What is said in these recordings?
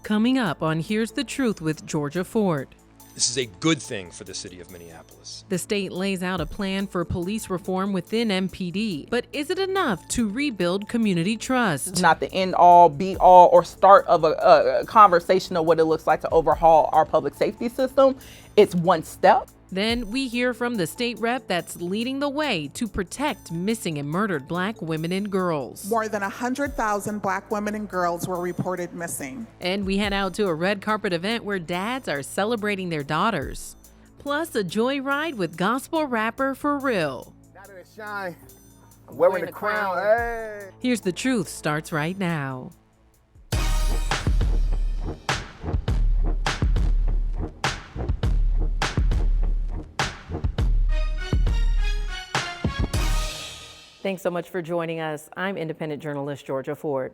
Coming up on Here's the Truth with Georgia Ford. This is a good thing for the city of Minneapolis. The state lays out a plan for police reform within MPD, but is it enough to rebuild community trust? It's not the end all, be all, or start of a conversation of what it looks like to overhaul our public safety system. It's one step. Then we hear from the state rep that's leading the way to protect missing and murdered Black women and girls. More than 100,000 Black women and girls were reported missing. And we head out to a red carpet event where dads are celebrating their daughters. Plus a joyride with gospel rapper For Real. Now that it shine, I'm wearing the crown. Hey. Here's the Truth starts right now. Thanks so much for joining us. I'm independent journalist Georgia Ford.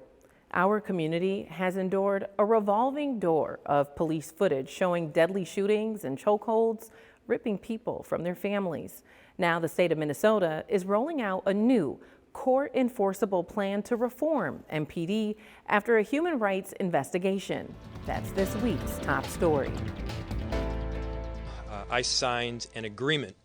Our community has endured a revolving door of police footage showing deadly shootings and chokeholds, ripping people from their families. Now the state of Minnesota is rolling out a new court enforceable plan to reform MPD after a human rights investigation. That's this week's top story. I signed an agreement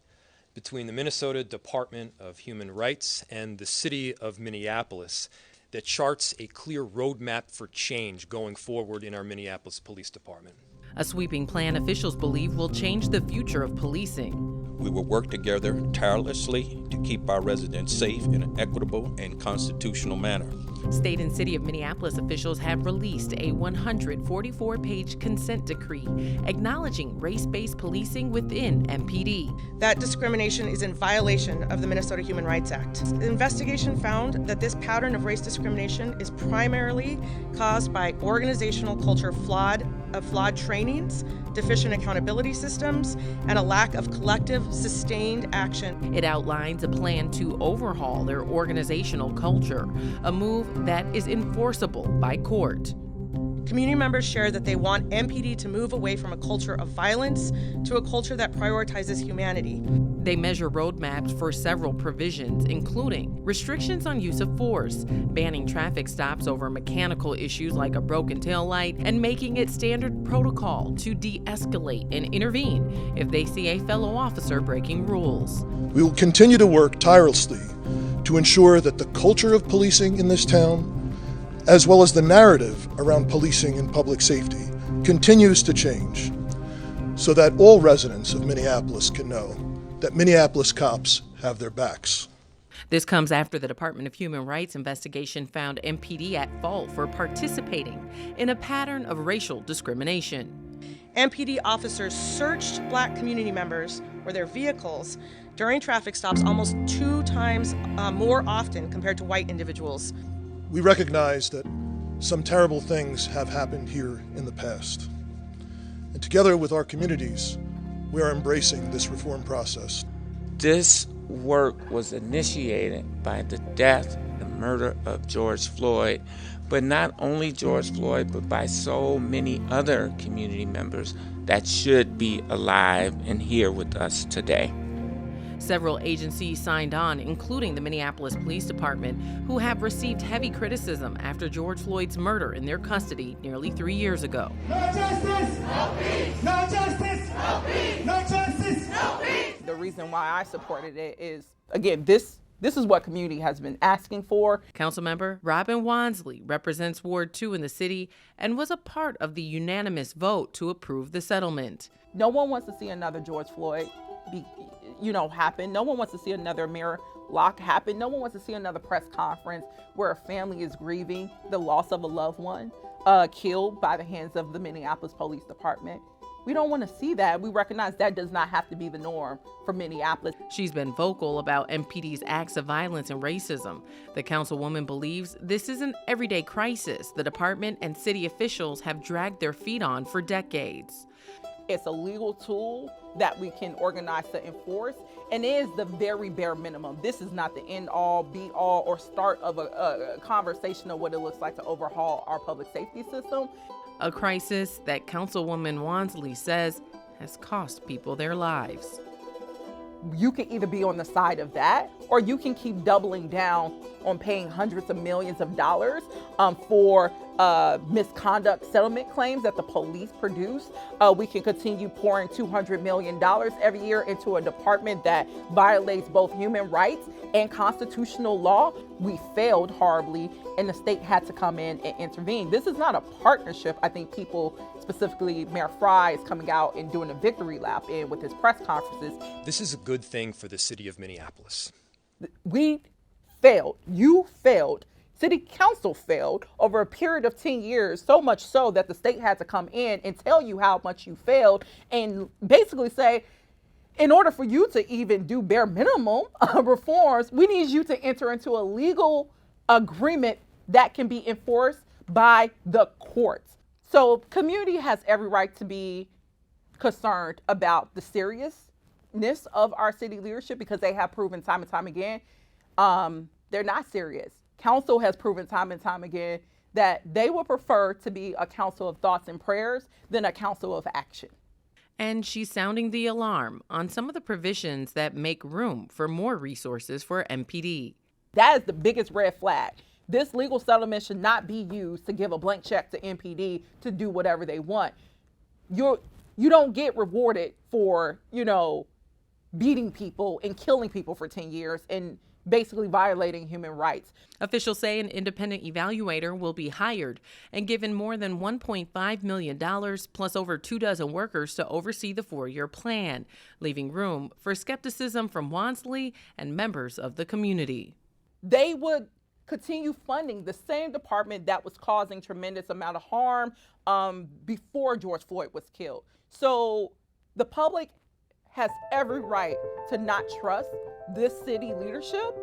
between the Minnesota Department of Human Rights and the city of Minneapolis that charts a clear roadmap for change going forward in our Minneapolis Police Department. A sweeping plan officials believe will change the future of policing. We will work together tirelessly to keep our residents safe in an equitable and constitutional manner. State and city of Minneapolis officials have released a 144-page consent decree acknowledging race-based policing within MPD. That discrimination is in violation of the Minnesota Human Rights Act. The investigation found that this pattern of race discrimination is primarily caused by organizational culture of flawed trainings, deficient accountability systems, and a lack of collective, sustained action. It outlines a plan to overhaul their organizational culture, a move that is enforceable by court. Community members share that they want MPD to move away from a culture of violence to a culture that prioritizes humanity. They measure roadmaps for several provisions, including restrictions on use of force, banning traffic stops over mechanical issues like a broken taillight, and making it standard protocol to de-escalate and intervene if they see a fellow officer breaking rules. We will continue to work tirelessly to ensure that the culture of policing in this town, as well as the narrative around policing and public safety, continues to change so that all residents of Minneapolis can know that Minneapolis cops have their backs. This comes after the Department of Human Rights investigation found MPD at fault for participating in a pattern of racial discrimination. MPD officers searched Black community members or their vehicles during traffic stops almost 2 times more often compared to white individuals. We recognize that some terrible things have happened here in the past. And together with our communities, we are embracing this reform process. This work was initiated by the death and murder of George Floyd, but not only George Floyd, but by so many other community members that should be alive and here with us today. Several agencies signed on, including the Minneapolis Police Department, who have received heavy criticism after George Floyd's murder in their custody nearly 3 years ago. No justice! No peace! No justice! No peace! No justice! No peace! The reason why I supported it is, again, this is what community has been asking for. Councilmember Robin Wansley represents Ward 2 in the city and was a part of the unanimous vote to approve the settlement. No one wants to see another George Floyd happen. No one wants to see another mayor lock happen. No one wants to see another press conference where a family is grieving the loss of a loved one killed by the hands of the Minneapolis Police Department. We don't want to see that. We recognize that does not have to be the norm for Minneapolis. She's been vocal about MPD's acts of violence and racism. The councilwoman believes this is an everyday crisis the department and city officials have dragged their feet on for decades. It's a legal tool that we can organize to enforce, and it is the very bare minimum. This is not the end all, be all, or start of a conversation of what it looks like to overhaul our public safety system. A crisis that Councilwoman Wansley says has cost people their lives. you can either be on the side of that, or you can keep doubling down on paying hundreds of millions of dollars for misconduct settlement claims that the police produce. We can continue pouring $200 million every year into a department that violates both human rights and constitutional law. We failed horribly, and the state had to come in and intervene. This is not a partnership. I think people, specifically Mayor Fry, is coming out and doing a victory lap in with his press conferences. This is a good thing for the city of Minneapolis. We failed. You failed. City council failed over a period of 10 years, so much so that the state had to come in and tell you how much you failed and basically say, in order for you to even do bare minimum reforms, we need you to enter into a legal agreement that can be enforced by the courts. So community has every right to be concerned about the seriousness of our city leadership, because they have proven time and time again they're not serious. Council has proven time and time again that they would prefer to be a council of thoughts and prayers than a council of action. And she's sounding the alarm on some of the provisions that make room for more resources for MPD. That is the biggest red flag. This legal settlement should not be used to give a blank check to MPD to do whatever they want. You don't get rewarded for, beating people and killing people for 10 years and basically violating human rights. Officials say an independent evaluator will be hired and given more than $1.5 million plus over 24 workers to oversee the 4-year plan, leaving room for skepticism from Wansley and members of the community. They would continue funding the same department that was causing tremendous amount of harm before George Floyd was killed. So the public has every right to not trust this city leadership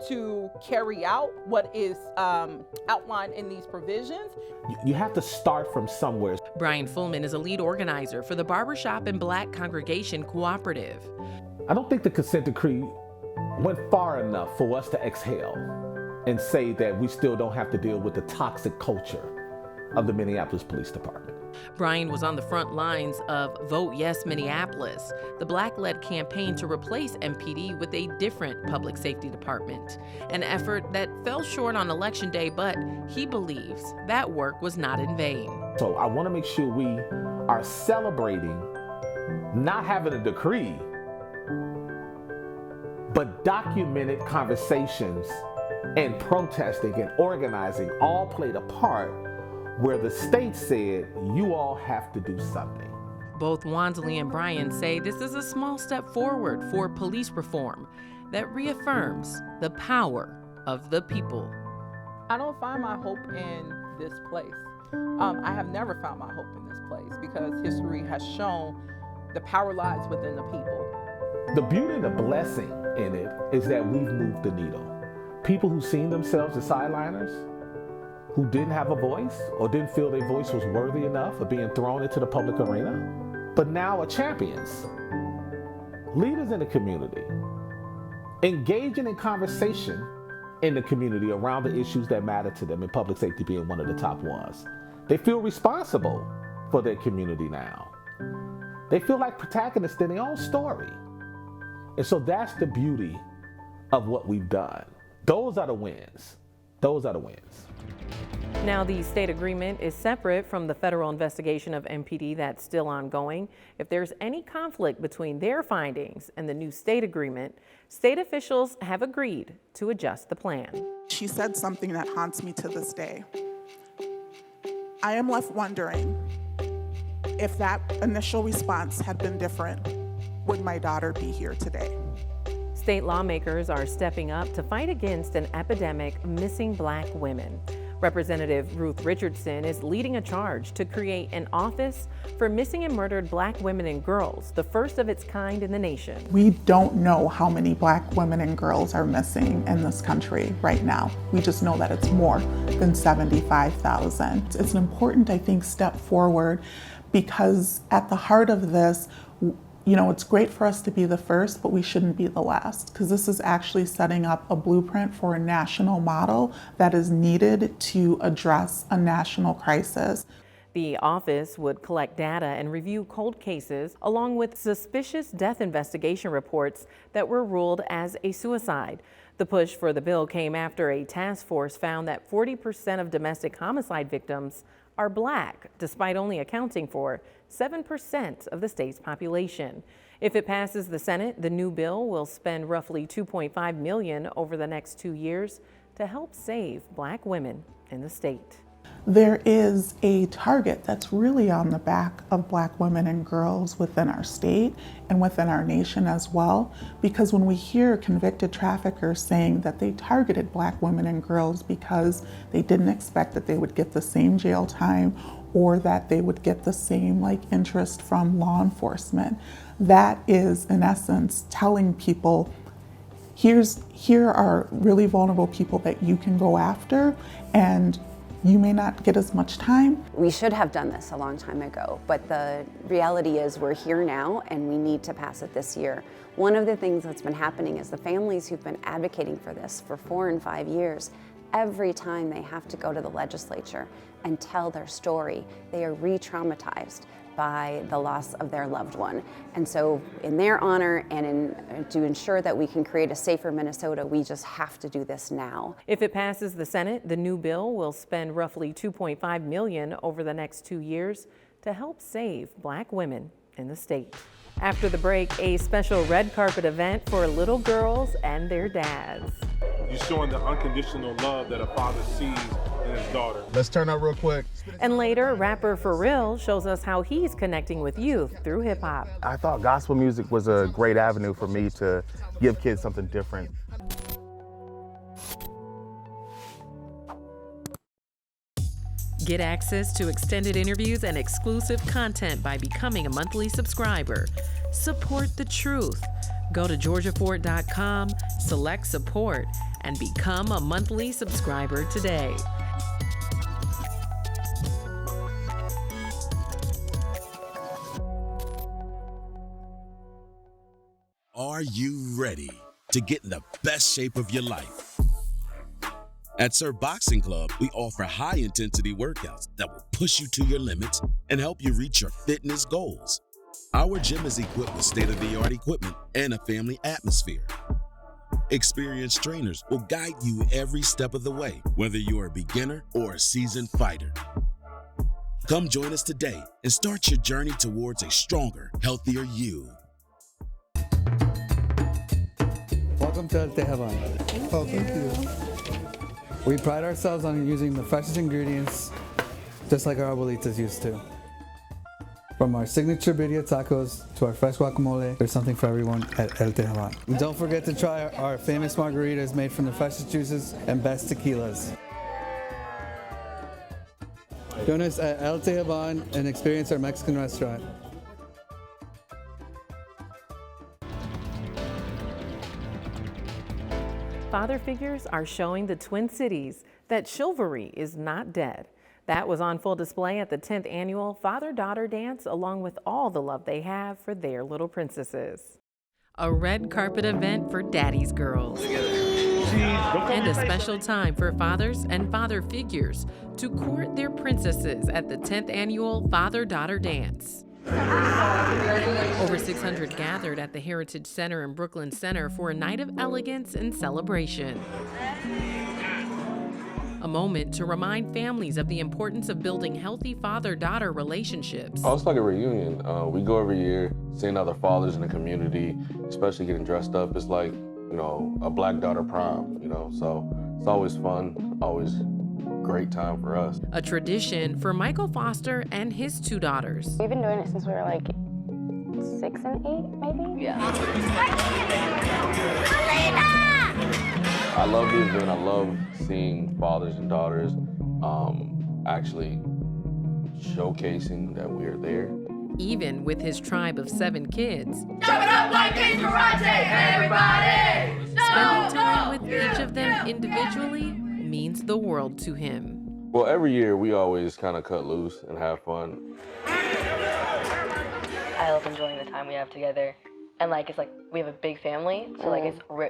to carry out what is outlined in these provisions. You have to start from somewhere. Brian Fullman is a lead organizer for the Barbershop and Black Congregation Cooperative. I don't think the consent decree went far enough for us to exhale and say that we still don't have to deal with the toxic culture of the Minneapolis Police Department. Brian was on the front lines of Vote Yes Minneapolis, the Black-led campaign to replace MPD with a different public safety department, an effort that fell short on Election Day, but he believes that work was not in vain. So I want to make sure we are celebrating not having a decree, but documented conversations and protesting and organizing all played a part where the state said, you all have to do something. Both Wansley and Brian say this is a small step forward for police reform that reaffirms the power of the people. I don't find my hope in this place. I have never found my hope in this place because history has shown the power lies within the people. The beauty and the blessing in it is that we've moved the needle. People who seen themselves as sideliners, who didn't have a voice or didn't feel their voice was worthy enough of being thrown into the public arena, but now are champions, leaders in the community, engaging in conversation in the community around the issues that matter to them, and public safety being one of the top ones. They feel responsible for their community now. They feel like protagonists in their own story. And so that's the beauty of what we've done. Those are the wins. Those are the wins. Now, the state agreement is separate from the federal investigation of MPD that's still ongoing. If there's any conflict between their findings and the new state agreement, state officials have agreed to adjust the plan. She said something that haunts me to this day. I am left wondering if that initial response had been different, would my daughter be here today? State lawmakers are stepping up to fight against an epidemic of missing Black women. Representative Ruth Richardson is leading a charge to create an office for missing and murdered Black women and girls, the first of its kind in the nation. We don't know how many Black women and girls are missing in this country right now. We just know that it's more than 75,000. It's an important, I think, step forward because at the heart of this, it's great for us to be the first, but we shouldn't be the last, because this is actually setting up a blueprint for a national model that is needed to address a national crisis. The office would collect data and review cold cases along with suspicious death investigation reports that were ruled as a suicide. The push for the bill came after a task force found that 40% of domestic homicide victims are Black, despite only accounting for 7% of the state's population. If it passes the Senate, the new bill will spend roughly $2.5 million over the next 2 years to help save Black women in the state. There is a target that's really on the back of Black women and girls within our state and within our nation as well, because when we hear convicted traffickers saying that they targeted Black women and girls because they didn't expect that they would get the same jail time or that they would get the same interest from law enforcement, that is in essence telling people, here are really vulnerable people that you can go after, and you may not get as much time. We should have done this a long time ago, but the reality is we're here now and we need to pass it this year. One of the things that's been happening is the families who've been advocating for this for 4 and 5 years, every time they have to go to the legislature and tell their story, they are re-traumatized by the loss of their loved one. And so in their honor and to ensure that we can create a safer Minnesota, we just have to do this now. If it passes the Senate, the new bill will spend roughly $2.5 million over the next 2 years to help save Black women in the state. After the break, a special red carpet event for little girls and their dads. You're showing the unconditional love that a father sees in his daughter. Let's turn up real quick. And later, rapper For Real shows us how he's connecting with youth through hip hop. I thought gospel music was a great avenue for me to give kids something different. Get access to extended interviews and exclusive content by becoming a monthly subscriber. Support the truth. Go to georgiaford.com, select support, and become a monthly subscriber today. Are you ready to get in the best shape of your life? At Sir Boxing Club, we offer high-intensity workouts that will push you to your limits and help you reach your fitness goals. Our gym is equipped with state-of-the-art equipment and a family atmosphere. Experienced trainers will guide you every step of the way, whether you're a beginner or a seasoned fighter. Come join us today and start your journey towards a stronger, healthier you. Welcome to El Tejaban. Oh, thank you. We pride ourselves on using the freshest ingredients, just like our abuelitas used to. From our signature birria tacos to our fresh guacamole, there's something for everyone at El Tejaban. Don't forget to try our famous margaritas made from the freshest juices and best tequilas. Join us at El Tejaban and experience our Mexican restaurant. Father figures are showing the Twin Cities that chivalry is not dead. That was on full display at the 10th annual Father-Daughter Dance, along with all the love they have for their little princesses. A red carpet event for daddy's girls. And a special time for fathers and father figures to court their princesses at the 10th annual Father-Daughter Dance. Over 600 gathered at the Heritage Center in Brooklyn Center for a night of elegance and celebration. A moment to remind families of the importance of building healthy father-daughter relationships. Oh, it's like a reunion. We go every year, seeing other fathers in the community, especially getting dressed up. It's like, a Black daughter prom, so it's always fun, always great time for us. A tradition for Michael Foster and his 2 daughters. We've been doing it since we were like 6 and 8, maybe? Yeah. I love the event. I love seeing fathers and daughters actually showcasing that we are there. Even with his tribe of 7 kids. Chop it up like it's karate, everybody! Spending time with each of them individually means the world to him. Well, every year we always kind of cut loose and have fun. I love enjoying the time we have together. And it's like we have a big family, so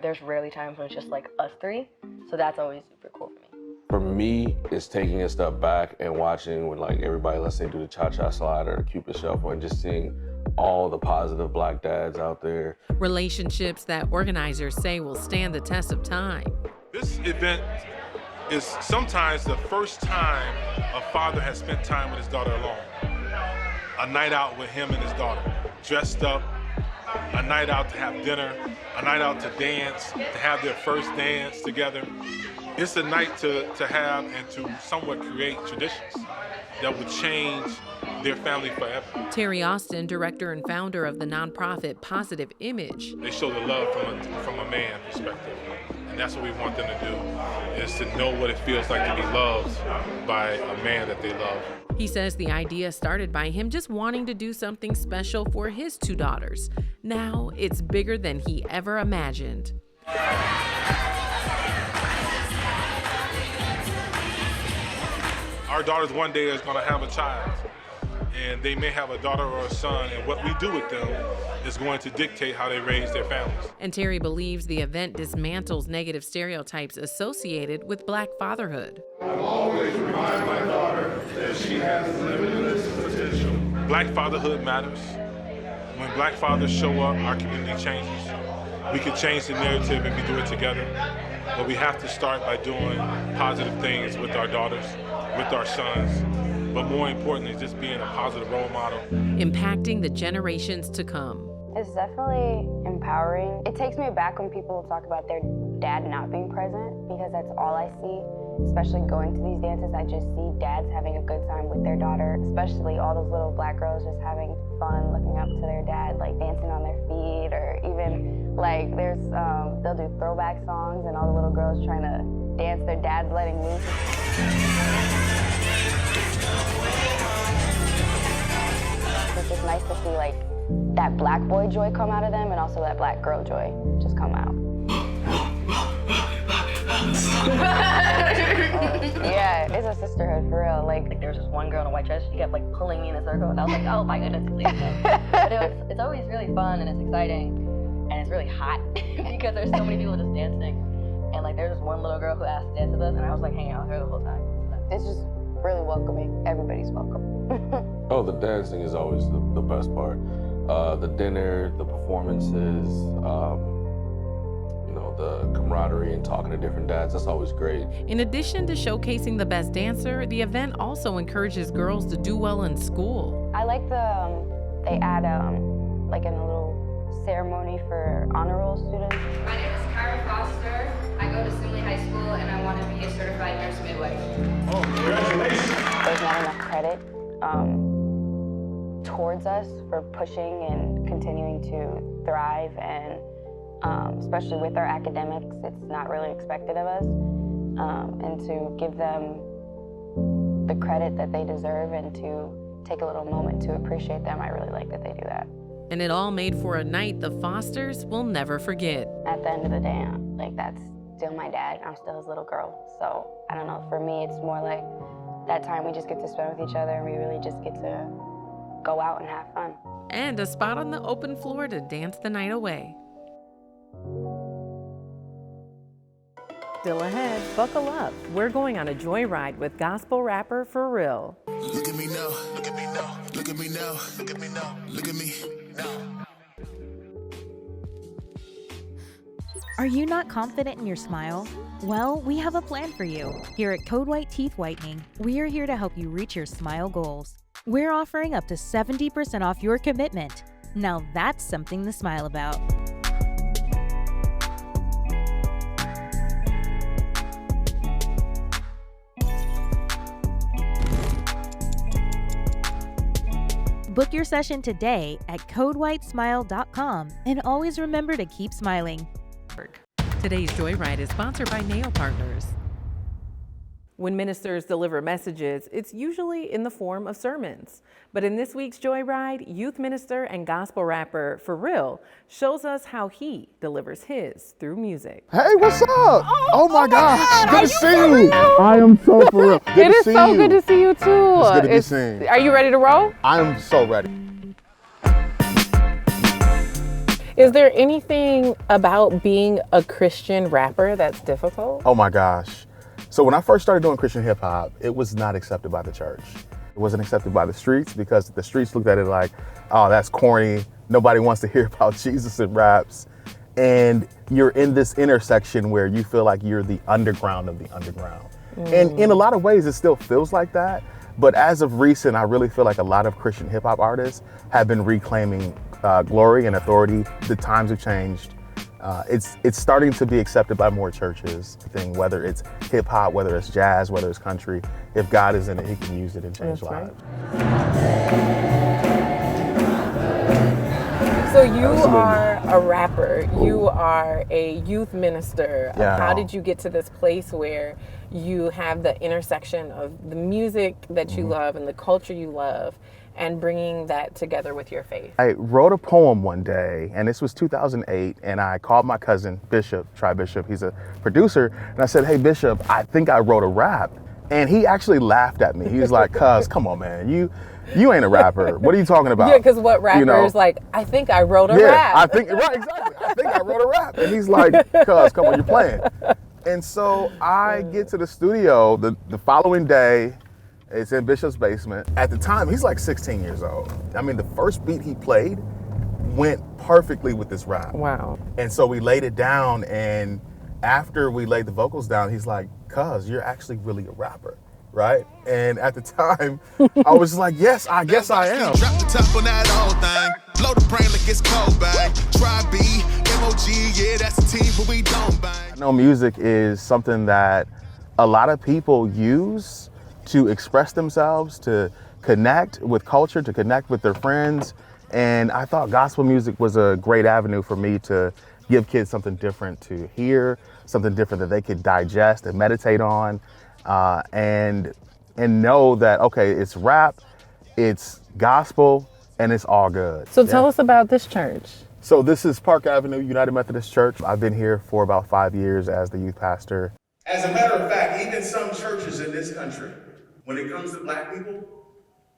there's rarely times when it's just like us 3. So that's always super cool for me. for me, it's taking a step back and watching when like everybody, let's say, do the cha-cha slide or the Cupid shuffle, and just seeing all the positive Black dads out there. Relationships that organizers say will stand the test of time. This event is sometimes the first time a father has spent time with his daughter alone. A night out with him and his daughter, dressed up, a night out to have dinner, a night out to dance, to have their first dance together. It's a night to have and to somewhat create traditions that would change their family forever. Terry Austin, director and founder of the nonprofit Positive Image. They show the love from a man perspective. And that's what we want them to do, is to know what it feels like to be loved by a man that they love. He says the idea started by him just wanting to do something special for his two daughters. Now it's bigger than he ever imagined. Our daughters one day is going to have a child, and they may have a daughter or a son, and what we do with them is going to dictate how they raise their families. And Terry believes the event dismantles negative stereotypes associated with Black fatherhood. I always remind my daughter that she has limitless potential. Black fatherhood matters. When Black fathers show up, our community changes. We can change the narrative if we do it together, but we have to start by doing positive things with our daughters, with our sons, but more importantly, just being a positive role model. Impacting the generations to come. It's definitely empowering. It takes me back when people talk about their dad not being present, because that's all I see. Especially going to these dances, I just see dads having a good time with their daughter, especially all those little Black girls just having fun, looking up to their dad, like dancing on their feet, or even like they'll do throwback songs and all the little girls trying to dance their dad's letting loose. It's just nice to see like that Black boy joy come out of them, and also that Black girl joy just come out. Yeah, it's a sisterhood for real. Like there was this one girl in a white dress, she kept like pulling me in a circle, and I was like, oh my goodness, please. But it's always really fun and it's exciting, and it's really hot because there's so many people just dancing. And like there's this one little girl who asked to dance with us, and I was like hanging out with her the whole time. It's just really welcoming. Everybody's welcome. Oh, the dancing is always the best part. The dinner, the performances, the camaraderie and talking to different dads, that's always great. In addition to showcasing the best dancer, the event also encourages girls to do well in school. I like they add like a little ceremony for honor roll students. My name is Kyra Foster. I go to Simley High School and I want to be a certified nurse midwife. Oh, congratulations. There's not enough credit towards us for pushing and continuing to thrive, and especially with our academics, it's not really expected of us, and to give them the credit that they deserve and to take a little moment to appreciate them, I really like that they do that. And it all made for a night the Fosters will never forget. At the end of the day, like that's still my dad, I'm still his little girl, so I don't know, for me it's more like that time we just get to spend with each other, and we really just get to go out and have fun. And a spot on the open floor to dance the night away. Still ahead, buckle up. We're going on a joyride with gospel rapper For Real. Look at me now, look at me now, look at me now, look at me now, look at me now. Are you not confident in your smile? Well, we have a plan for you. Here at Code White Teeth Whitening, we are here to help you reach your smile goals. We're offering up to 70% off your commitment. Now that's something to smile about. Book your session today at codewhitesmile.com, and always remember to keep smiling. Today's Joyride is sponsored by Nail Partners. When ministers deliver messages, it's usually in the form of sermons. But in this week's Joyride, youth minister and gospel rapper For Real shows us how he delivers his through music. Hey, what's up? Oh my gosh, good to see you. Real? I am so for real. Good It to is see so you. good to see you too. It's good to be seen. Are you ready to roll? I am so ready. Is there anything about being a Christian rapper that's difficult? Oh my gosh. So when I first started doing Christian hip hop, it was not accepted by the church. It wasn't accepted by the streets because the streets looked at it like, oh, that's corny. Nobody wants to hear about Jesus in raps. And you're in this intersection where you feel like you're the underground of the underground. And in a lot of ways, it still feels like that. But as of recent, I really feel like a lot of Christian hip hop artists have been reclaiming glory and authority. The times have changed. It's starting to be accepted by more churches, whether it's hip hop, whether it's jazz, whether it's country. If God is in it, he can use it and change lives. So you are a rapper, you are a youth minister. Yeah. How did you get to this place where you have the intersection of the music that you love and the culture you love and bringing that together with your faith? I wrote a poem one day, and this was 2008, and I called my cousin, Bishop, Try Bishop, he's a producer, and I said, hey Bishop, I think I wrote a rap. And he actually laughed at me. He was like, cuz, come on man, you ain't a rapper. What are you talking about? Yeah, because what rapper is like, I think I wrote a rap. I think, right, exactly. I think I wrote a rap. And he's like, cuz, come on, you're playing. And so I get to the studio the following day. It's in Bishop's basement. At the time, he's like 16 years old. I mean, the first beat he played went perfectly with this rap. Wow. And so we laid it down, and after we laid the vocals down, he's like, cuz, you're actually really a rapper, right? And at the time, I was like, yes, I guess I am. Drop the top on that old thing. Blow the brain like it's cold, bang. Try B, MOG, yeah, that's the team, but we don't bang. I know music is something that a lot of people use to express themselves, to connect with culture, to connect with their friends. And I thought gospel music was a great avenue for me to give kids something different to hear, something different that they could digest and meditate on, and know that, okay, it's rap, it's gospel, and it's all good. So tell us about this church. So this is Park Avenue United Methodist Church. I've been here for about 5 years as the youth pastor. As a matter of fact, even some churches in this country, when it comes to black people,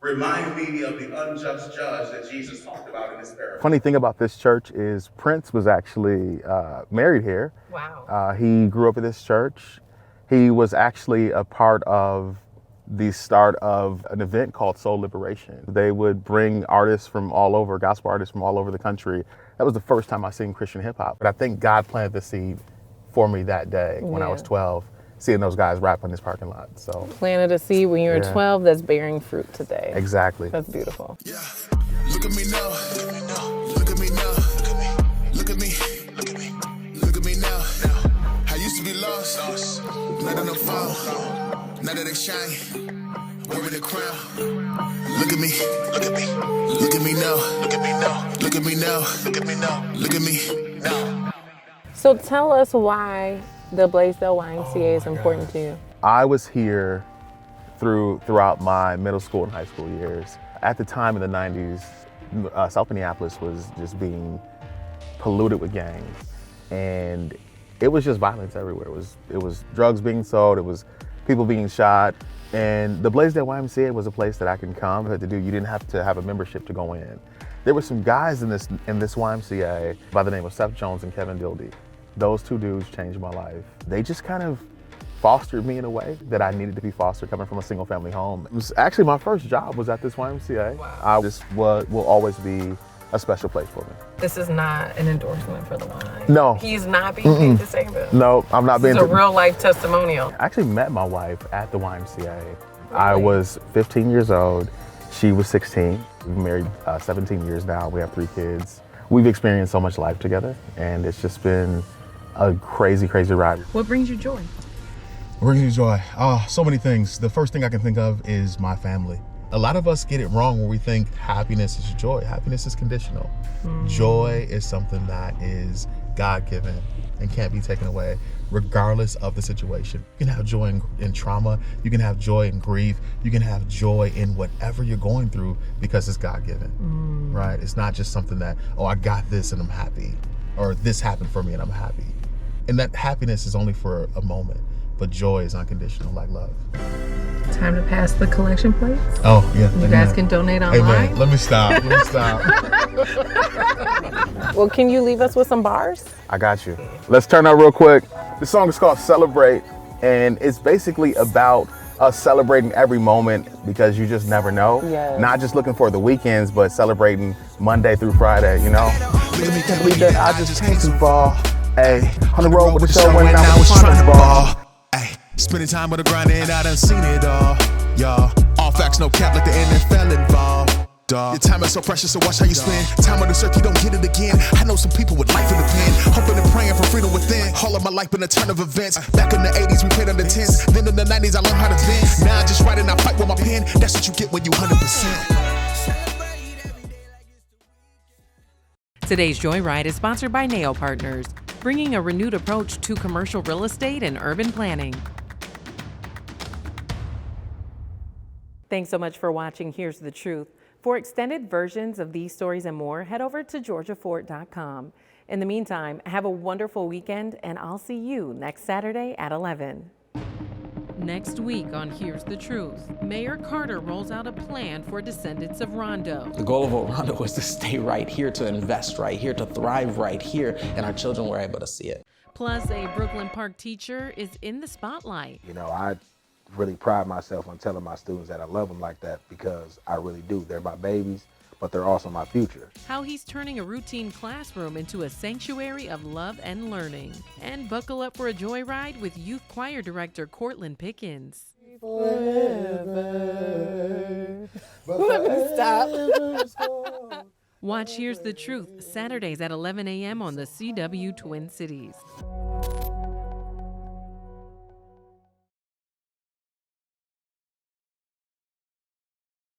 remind me of the unjust judge that Jesus talked about in this parable. Funny thing about this church is Prince was actually married here. Wow. He grew up at this church. He was actually a part of the start of an event called Soul Liberation. They would bring artists from all over, gospel artists from all over the country. That was the first time I seen Christian hip hop. But I think God planted the seed for me that day when I was 12. Seeing those guys rap in this parking lot. So planted a seed when you were 12 that's bearing fruit today. Exactly. That's beautiful. Yeah. Look at me now. Look at me now. Look at me. Look at me now. I used to be lost. Now that I'm found. Now that I shine. Wearing the crown. Look at me. Look at me. Look at me now. Look at me now. Look at me now. Look at me now. Look at me now. So tell us why the Blaisdell YMCA is important to you. I was here throughout my middle school and high school years. At the time in the 90s, South Minneapolis was just being polluted with gangs. And it was just violence everywhere. It was drugs being sold, it was people being shot. And the Blaisdell YMCA was a place that I can come to do. You didn't have to have a membership to go in. There were some guys in this YMCA by the name of Seth Jones and Kevin Dildy. Those two dudes changed my life. They just kind of fostered me in a way that I needed to be fostered coming from a single family home. It was actually my first job was at this YMCA. Wow. This will always be a special place for me. This is not an endorsement for the wine. No. He's not being paid to say this. No, I'm not being. It's a real life testimonial. I actually met my wife at the YMCA. Really? I was 15 years old. She was 16. We've been married 17 years now. We have 3 kids. We've experienced so much life together, and it's just been a crazy, crazy ride. What brings you joy? What brings me joy? So many things. The first thing I can think of is my family. A lot of us get it wrong when we think happiness is joy. Happiness is conditional. Joy is something that is God-given and can't be taken away, regardless of the situation. You can have joy in trauma. You can have joy in grief. You can have joy in whatever you're going through because it's God-given, right? It's not just something that, oh, I got this and I'm happy, or this happened for me and I'm happy. And that happiness is only for a moment, but joy is unconditional, like love. Time to pass the collection plates. Oh, yeah. You guys can donate online. Hey, let me stop. Well, can you leave us with some bars? I got you. Let's turn up real quick. This song is called Celebrate And it's basically about us celebrating every moment because you just never know. Yes. Not just looking for the weekends, but celebrating Monday through Friday, you know? You can't believe that I just came too far. Hey, on the road with the show when I was trying to ball. Ay, spending time with a grind and I done seen it all. Y'all, all facts, no cap, like the NFL involved. Your time is so precious, so watch how you spend time on this earth, you don't get it again. I know some people with life in the pen, hoping and praying for freedom within. All of my life been a turn of events. Back in the 80s, we played on the 10s. Then in the 90s, I learned how to vent. Now I just write and I fight with my pen. That's what you get when you 100%. Today's Joyride is sponsored by Nail Partners, bringing a renewed approach to commercial real estate and urban planning. Thanks so much for watching Here's the Truth. For extended versions of these stories and more, head over to georgiafort.com. In the meantime, have a wonderful weekend, and I'll see you next Saturday at 11. Next week on Here's the Truth, Mayor Carter rolls out a plan for descendants of Rondo. The goal of Rondo was to stay right here, to invest right here, to thrive right here, and our children were able to see it. Plus, a Brooklyn Park teacher is in the spotlight. You know, I really pride myself on telling my students that I love them like that because I really do. They're my babies, but they're also my future. How he's turning a routine classroom into a sanctuary of love and learning. And buckle up for a joyride with Youth Choir Director Cortland Pickens. Forever. Stop. Watch Here's the Truth, Saturdays at 11 a.m. on the CW Twin Cities.